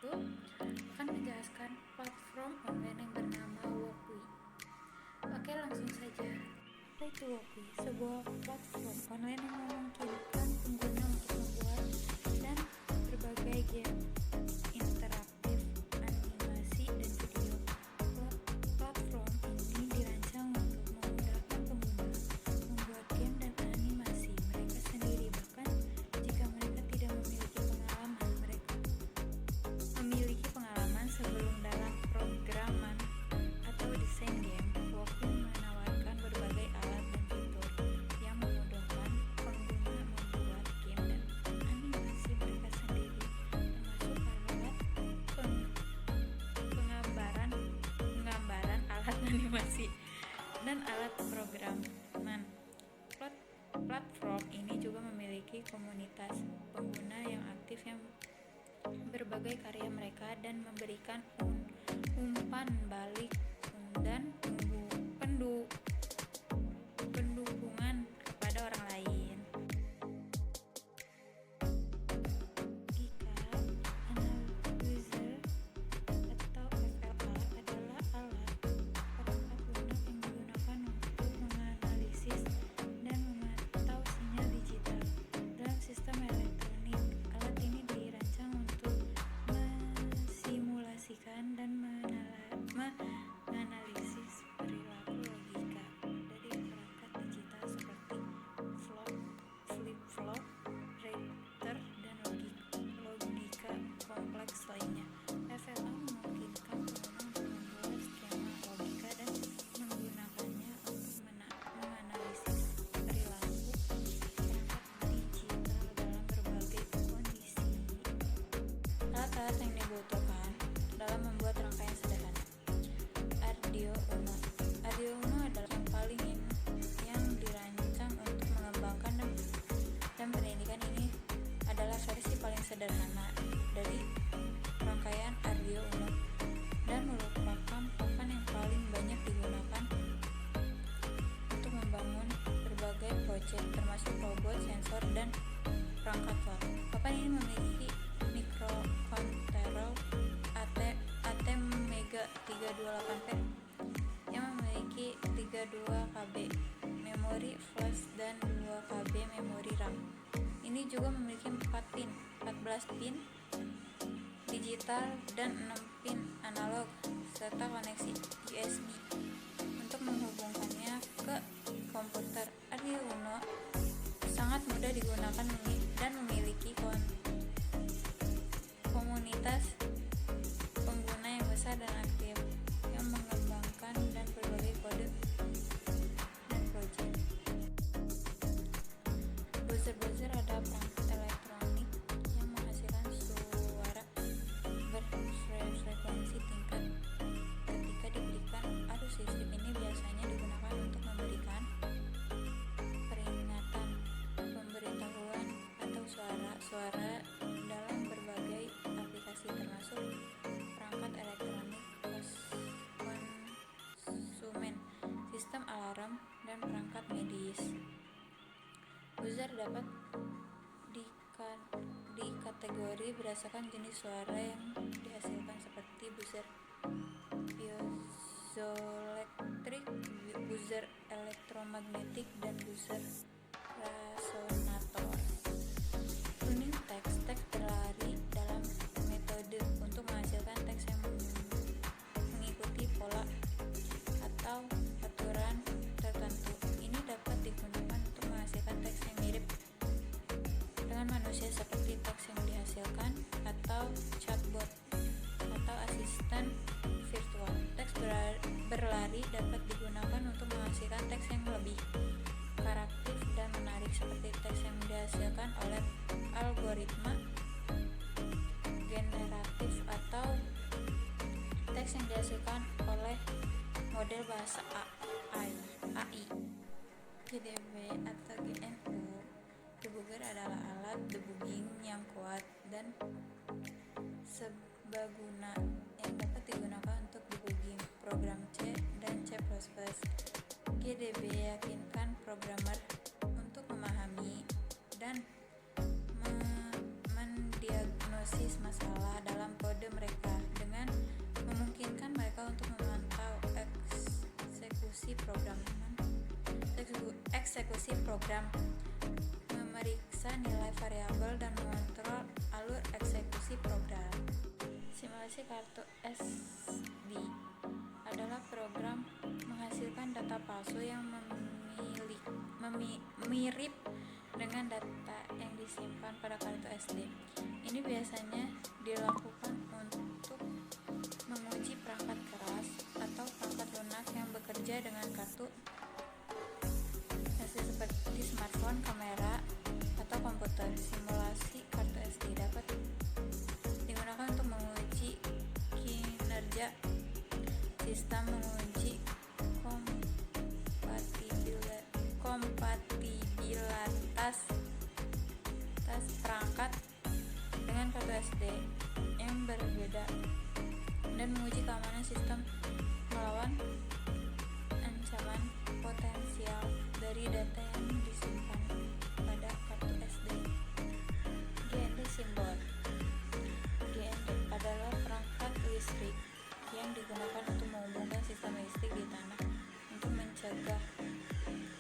akan menjelaskan platform online yang bernama Wokwi. Oke, langsung saja. Apa itu Wokwi? Sebuah platform online yang memungkinkan pengguna untuk membuat dan berbagai game interaktif, animasi, dan video. Platform ini dirancang untuk memudahkan pengguna membuat game dan animasi mereka sendiri, bahkan jika mereka tidak memiliki pengalaman sebelum dalam programan atau desain game. Wokwi menawarkan berbagai alat dan fitur yang memudahkan pengguna membuat game dan animasi mereka sendiri, termasuk alat penggambaran, alat animasi, dan alat programan. Platform ini juga memiliki komunitas pengguna yang aktif yang berbagai karya mereka dan memberikan umpan balik dan pendukungan kepada orang lain. Jika Analyzer atau FLA adalah alat perangkat lunak yang digunakan untuk menganalisis dan memantau sinyal digital dalam sistem elektronik. Alat ini dirancang untuk mensimulasikan dan menganalisis perilaku logika dari perangkat digital seperti flip-flop, router, dan logika kompleks lainnya. FLA memungkinkan pengguna untuk membuat skema logika dan menggunakannya untuk menganalisis perilaku perangkat digital dalam berbagai kondisi. Alat-alat yang dibutuhkan dalam membuat rangkaian sederhana. Arduino adalah yang paling yang dirancang untuk mengembangkan dan pendidikan. Ini adalah versi paling sederhana dari rangkaian Arduino dan merupakan papan yang paling banyak digunakan untuk membangun berbagai proyek termasuk robot, sensor, dan perangkat luar. Papan ini memiliki microcontroller ATmega 328P yang memiliki 32 KB memori flash dan 2 KB memori RAM. Ini juga memiliki 14 pin digital dan 6 pin analog serta koneksi USB untuk menghubungkannya ke komputer. Arduino sangat mudah digunakan dan memiliki komunitas pengguna yang besar dan aktif yang mengembangkan dan berbagai kode dan proyek. Buzzer adalah perangkat elektronik yang menghasilkan suara berfrekuensi tingkat ketika diberikan arus listrik. Ini biasanya digunakan untuk memberikan peringatan, pemberitahuan, atau suara dalam berbagai aplikasi termasuk perangkat elektronik konsumen, sistem alarm, dan perangkat medis. Buzzer dapat dikategori berdasarkan jenis suara yang dihasilkan seperti buzzer piezoelektrik, buzzer elektromagnetik, dan buzzer resonator. Tuning teks berlari dalam metode untuk menghasilkan teks yang mengikuti pola atau aturan tertentu. Ini dapat digunakan untuk menghasilkan teks yang mirip dengan manusia seperti teks yang dihasilkan atau chatbot atau asisten virtual. Teks berlari dapat digunakan untuk menghasilkan teks yang lebih interaktif dan menarik seperti teks yang dihasilkan oleh algoritma generatif atau teks yang dihasilkan oleh model bahasa AI. GDB atau GNU debugger adalah alat debugging yang kuat dan serbaguna yang dapat digunakan untuk debugging program C dan C++. GDB meyakinkan programmer untuk memahami dan mendiagnosis masalah dalam kode mereka eksekusi program, memeriksa nilai variabel dan mengontrol alur eksekusi program. Simulasi kartu SD adalah program menghasilkan data palsu yang mirip dengan data yang disimpan pada kartu SD. Ini biasanya dilakukan untuk menguji perangkat keras atau perangkat lunak yang bekerja dengan kartu SD seperti smartphone, kamera, atau komputer. Simulasi kartu SD dapat digunakan untuk menguji kinerja sistem, menguji kompatibilitas perangkat dengan kartu SD yang berbeda, dan menguji keamanan sistem melawan ancaman potensial dari data yang disimpan pada kartu SD. GND simbol. GND adalah perangkat listrik yang digunakan untuk menghubungkan sistem listrik di tanah untuk mencegah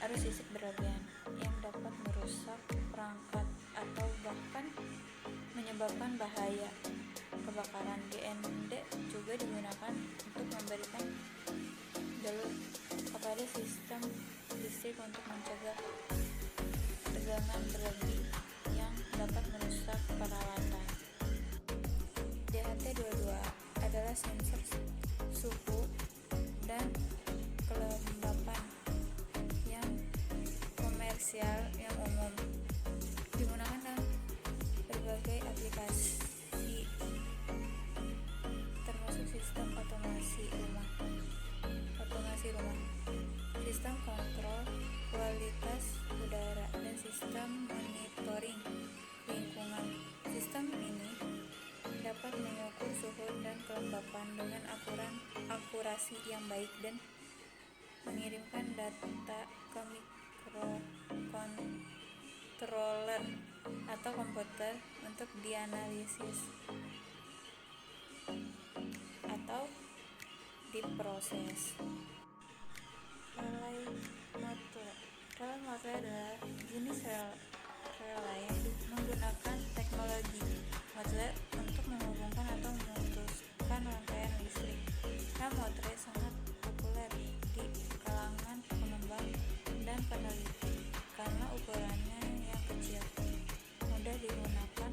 arus listrik berlebihan yang dapat merusak perangkat atau bahkan menyebabkan bahaya kebakaran. GND juga digunakan untuk memberikan jalur kepada sistem listrik untuk mencegah tegangan berlebih yang dapat merusak peralatan. DHT-22 adalah sensor suhu dan kelembapan yang komersial yang umum, digunakan dalam berbagai aplikasi termasuk sistem otomasi rumah, sistem kontrol kualitas udara, dan sistem monitoring lingkungan. Sistem ini dapat mengukur suhu dan kelembapan dengan akurasi yang baik dan mengirimkan data ke mikrokontroller atau komputer untuk dianalisis atau diproses. Relay motor adalah jenis relay yang menggunakan teknologi motor untuk menghubungkan atau memutuskan rangkaian listrik. Relay motor sangat populer di kalangan pengembang dan peneliti karena ukurannya yang kecil, mudah digunakan,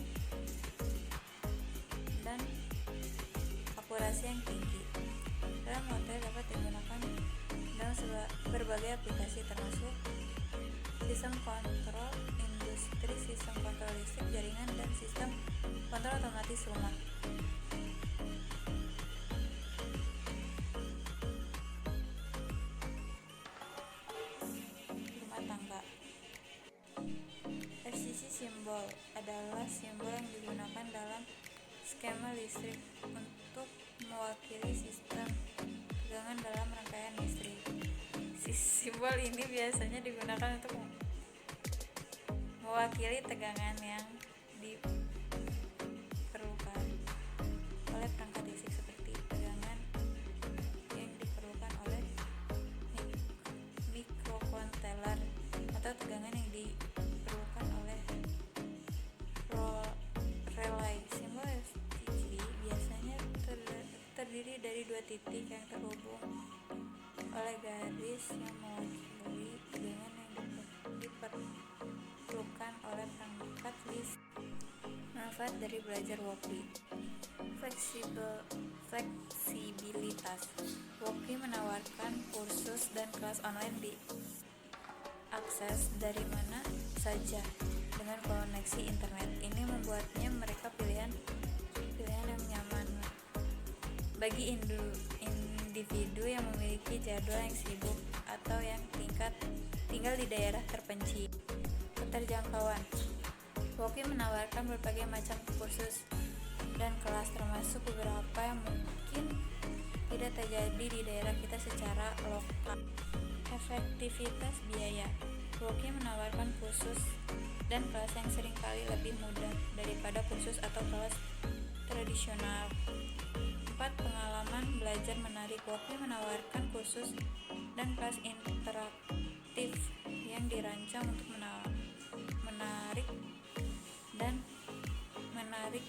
dan akurasi yang tinggi. Relay motor dapat digunakan dalam berbagai aplikasi termasuk sistem kontrol industri, sistem kontrol listrik, jaringan, dan sistem kontrol otomatis rumah. Rumah tangga. RCC simbol adalah simbol yang digunakan dalam skema listrik untuk mewakili sistem tegangan dalam rangkaian listrik. Simbol ini biasanya digunakan untuk mewakili tegangan yang diperlukan oleh perangkat listrik, seperti tegangan yang diperlukan oleh mikrokontroller atau tegangan yang diperlukan oleh relay. Simbol RCC biasanya terdiri dari dua titik yang terhubung oleh garis yang mewakili tegangan yang diperlukan oleh perangkat listrik. Manfaat dari belajar Woki. Fleksibilitas. Woki menawarkan kursus dan kelas online diakses dari mana saja dengan koneksi internet. Ini membuatnya mereka pilihan yang nyaman bagi individu yang memiliki jadwal yang sibuk atau yang tinggal di daerah terpencil. Keterjangkauan. Woki menawarkan berbagai macam kursus dan kelas, termasuk beberapa yang mungkin tidak terjadi di daerah kita secara lokal. Efektivitas biaya. Woki menawarkan kursus dan kelas yang seringkali lebih mudah daripada kursus atau kelas tradisional. 4. Pengalaman belajar menarik. Woki menawarkan kursus dan kelas interaktif yang yang dirancang untuk menarik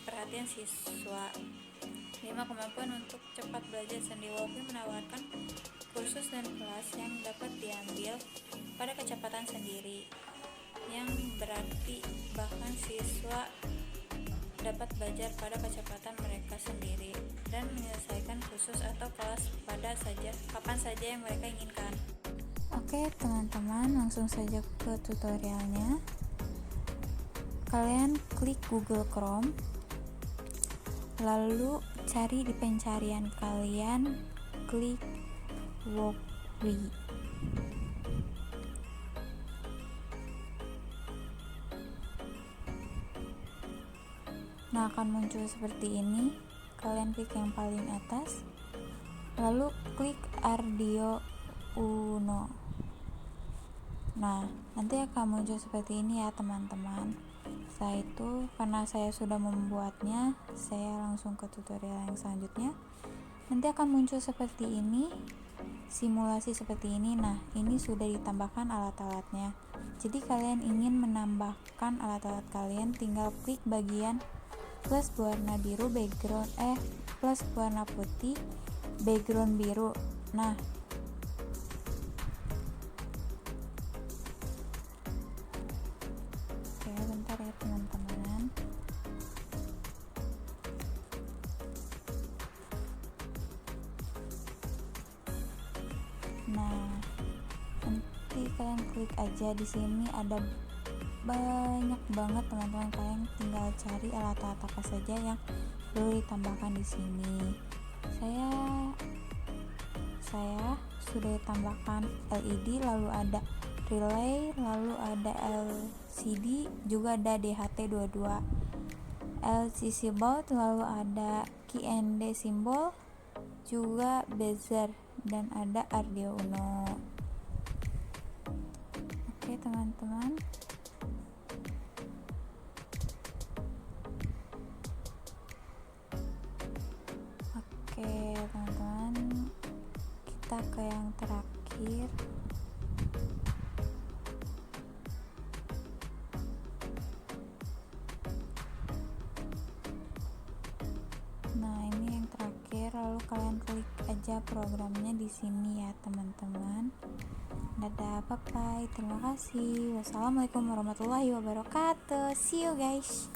perhatian siswa. 5. Kemampuan untuk cepat belajar sendiri. Wolfie menawarkan kursus dan kelas yang dapat diambil pada kecepatan sendiri, yang berarti bahkan siswa dapat belajar pada kecepatan mereka sendiri dan menyelesaikan kursus atau kelas kapan saja yang mereka inginkan. Oke teman-teman, langsung saja ke tutorialnya. Kalian klik Google Chrome, lalu cari di pencarian kalian, klik Wolfie. Nah, akan muncul seperti ini. Kalian klik yang paling atas, lalu klik Arduino Uno. Nah, nanti akan muncul seperti ini ya teman-teman. Setelah itu, karena saya sudah membuatnya, saya langsung ke tutorial yang selanjutnya. Nanti akan muncul seperti ini, simulasi seperti ini. Nah, ini sudah ditambahkan alat-alatnya. Jadi kalian ingin menambahkan alat-alat kalian, tinggal klik bagian plus warna biru plus warna putih background biru. Nah, oke, bentar ya teman-teman. Nah, nanti kalian klik aja, di sini ada banyak banget teman-teman. Kalian tinggal cari alat-alat apa saja yang perlu ditambahkan di sini. Saya sudah ditambahkan LED, lalu ada relay, lalu ada LCD, juga ada DHT22, LCC board, lalu ada QND simbol, juga buzzer, dan ada Arduino. Oke teman-teman, kita ke yang terakhir. Nah, ini yang terakhir, lalu kalian klik aja programnya di sini ya teman-teman. Dadah, bye bye, terima kasih. Wassalamualaikum warahmatullahi wabarakatuh. See you guys.